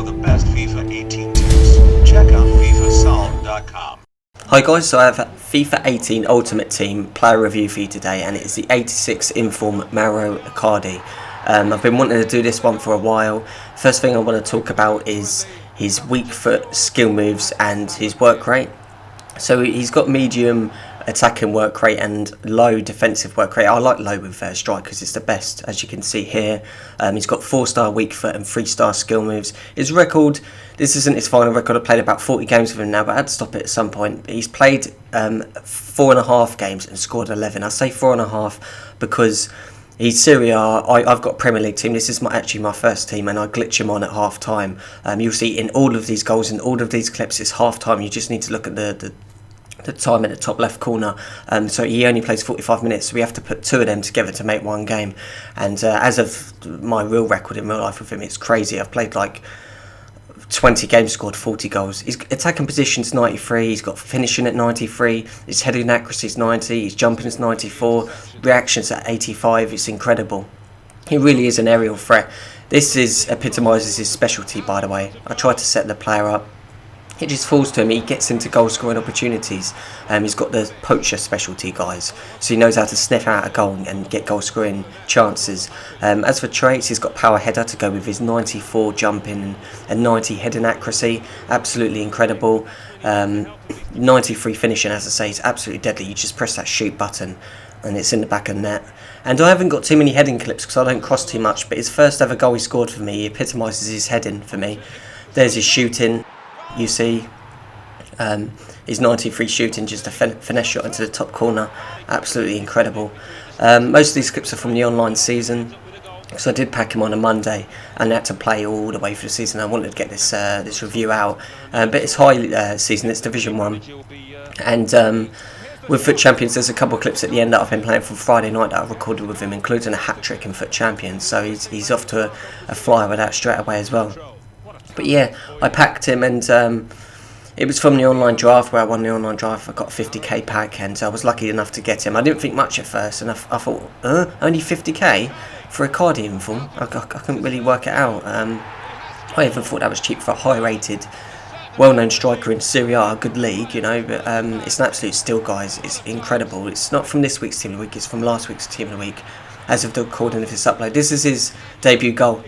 the best FIFA 18 tips. Check out FIFASolve.com. Hi guys, so I have a FIFA 18 Ultimate Team player review for you today, and it is the 86 inform Mauro Icardi. I've been wanting to do this one for a while. First thing I want to talk about is his weak foot skill moves and his work rate. So he's got medium attacking work rate and low defensive work rate. I like low with strikers, it's the best, as you can see here. He's got 4-star weak foot and 3-star skill moves. His record, this isn't his final record. I've played about 40 games with him now, but I had to stop it at some point. He's played 4.5 games and scored 11. I say 4.5 because he's Serie A. I've got a Premier League team. This is actually my first team, and I glitch him on at half time. You'll see in all of these goals and all of these clips, it's half time. You just need to look at the time at the top left corner. So he only plays 45 minutes, so we have to put 2 of them together to make one game. And as of my real record in real life with him, it's crazy. I've played like 20 games, scored 40 goals. His attacking position's 93, he's got finishing at 93, his heading accuracy is 90, his jumping is 94, reactions at 85. It's incredible. He really is an aerial threat. This epitomises his specialty, by the way. I tried to set the player up. It just falls to him. He gets into goal scoring opportunities. He's got the poacher specialty, guys, so he knows how to sniff out a goal and get goal scoring chances. As for traits, he's got power header to go with his 94 jumping and 90 heading accuracy. Absolutely incredible. 93 finishing, as I say, is absolutely deadly. You just press that shoot button and it's in the back of the net. And I haven't got too many heading clips because I don't cross too much, but his first ever goal he scored for me epitomises his heading for me. There's his shooting. You see his 93 shooting, just a finesse shot into the top corner. Absolutely incredible. Most of these clips are from the online season, so I did pack him on a Monday and I had to play all the way through the season. I wanted to get this review out, but it's high season, it's Division 1. And with Foot Champions, there's a couple of clips at the end that I've been playing from Friday night that I've recorded with him, including a hat-trick in Foot Champions, so he's off to a flyer with that straight away as well. But yeah, I packed him, and it was from the online draft where I won the online draft. I got a 50k pack, and I was lucky enough to get him. I didn't think much at first, and I thought, only 50k for a Icardi inform? I couldn't really work it out. I even thought that was cheap for a high-rated, well-known striker in Serie A, a good league, you know. But it's an absolute steal, guys. It's incredible. It's not from this week's Team of the Week, it's from last week's Team of the Week, as of the recording of this upload. This is his debut goal.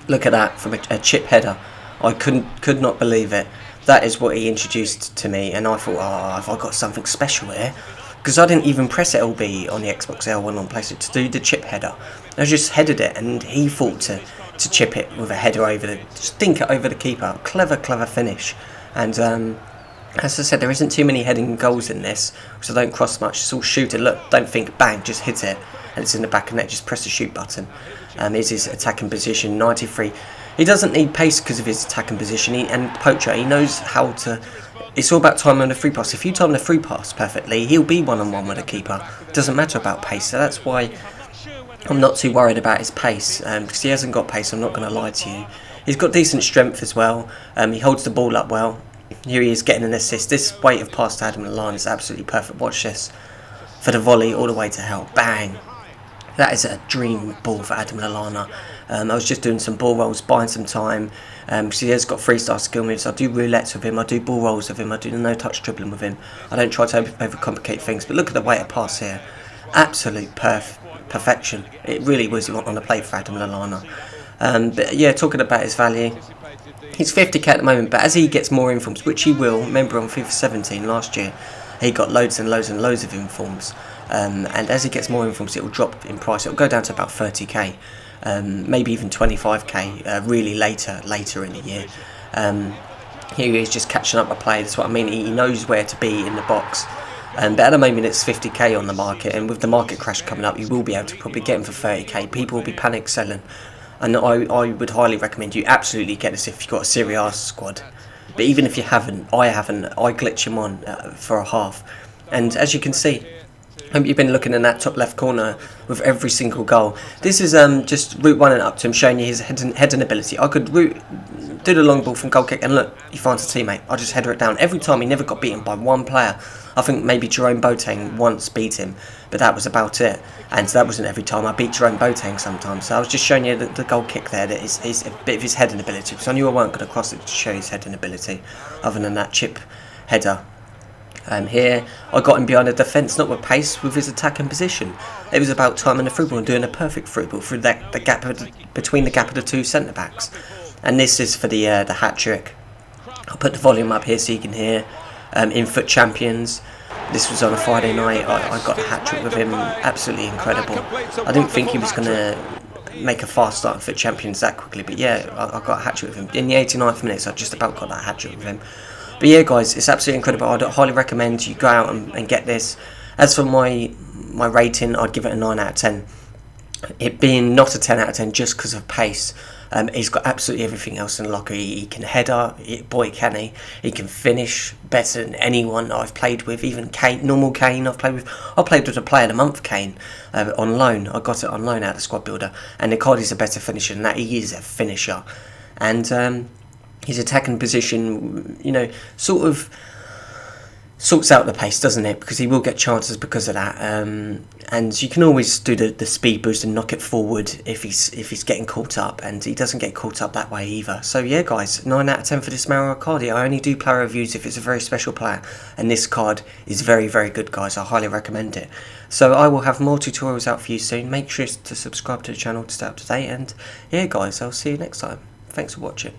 Look at that, from a chip header. I could not believe it. That is what he introduced to me, and I thought, have I got something special here? Because I didn't even press LB on the Xbox L1 on PlayStation to do the chip header. I just headed it, and he thought to chip it with a header just dink it over the keeper. Clever finish. And as I said, there isn't too many heading goals in this, because I don't cross much. It's all shooting. Look, don't think, bang, just hit it, and it's in the back of the net. Just press the shoot button. Is his attacking position 93. He doesn't need pace because of his attacking position, and poacher. He knows how to. It's all about timing the free pass. If you time the free pass perfectly, he'll be one-on-one with a keeper. It doesn't matter about pace, so that's why I'm not too worried about his pace, because he hasn't got pace. I'm not going to lie to you. He's got decent strength as well. He holds the ball up well. Here he is getting an assist. This weight of pass to Adam Lallana is absolutely perfect. Watch this, for the volley all the way to hell. Bang. That is a dream ball for Adam Lallana. I was just doing some ball rolls, buying some time. Because he has got 3-star skill moves. I do roulettes with him, I do ball rolls with him, I do the no-touch dribbling with him. I don't try to overcomplicate things, but look at the weight of pass here. Absolute perfection. It really was on the plate for Adam Lallana. But yeah, talking about his value, he's 50k at the moment, but as he gets more informs, which he will, remember on FIFA 17 last year, he got loads and loads and loads of informs. And as he gets more informs, it will drop in price. It will go down to about 30k, maybe even 25k, really later in the year. Here he is just catching up a play. That's what I mean. He knows where to be in the box. But at the moment it's 50k on the market, and with the market crash coming up, you will be able to probably get him for 30k. People will be panic selling, and I would highly recommend you absolutely get this if you've got a Serie A squad. But even if you haven't, I glitch him on for a half, and as you can see, you've been looking in that top left corner with every single goal. This is just route one and up to him, showing you his heading ability. I could route do the long ball from goal kick, and look, he finds a teammate. I just header it down. Every time he never got beaten by one player. I think maybe Jerome Boateng once beat him, but that was about it. And that wasn't every time. I beat Jerome Boateng sometimes. So I was just showing you the goal kick there, that is a bit of his heading ability, because I knew I weren't going to cross it to show his heading ability, other than that chip header. Here, I got him behind the defence, not with pace, with his attacking position. It was about timing the through ball and doing a perfect through ball through the gap between the gap of the two centre backs. And this is for the hat trick. I'll put the volume up here so you can hear. In Foot Champions, this was on a Friday night. I got the hat trick with him. Absolutely incredible. I didn't think he was going to make a fast start in Foot Champions that quickly, but yeah, I got a hat trick with him in the 89th minute. So I just about got that hat trick with him. But yeah, guys, it's absolutely incredible. I'd highly recommend you go out and get this. As for my rating, I'd give it a 9 out of 10. It being not a 10 out of 10 just because of pace. He's got absolutely everything else in the locker. He can header, boy can he. He can finish better than anyone I've played with. Even Kane, normal Kane I've played with. I played with a player of the month, Kane, on loan. I got it on loan out of the squad builder. And Icardi's a better finisher than that. He is a finisher. And his attacking position, sort of sorts out the pace, doesn't it? Because he will get chances because of that. And you can always do the speed boost and knock it forward if he's getting caught up, and he doesn't get caught up that way either. So yeah, guys, 9 out of 10 for this Mauro Icardi. I only do player reviews if it's a very special player, and this card is very, very good, guys. I highly recommend it. So I will have more tutorials out for you soon. Make sure to subscribe to the channel to stay up to date, and yeah, guys, I'll see you next time. Thanks for watching.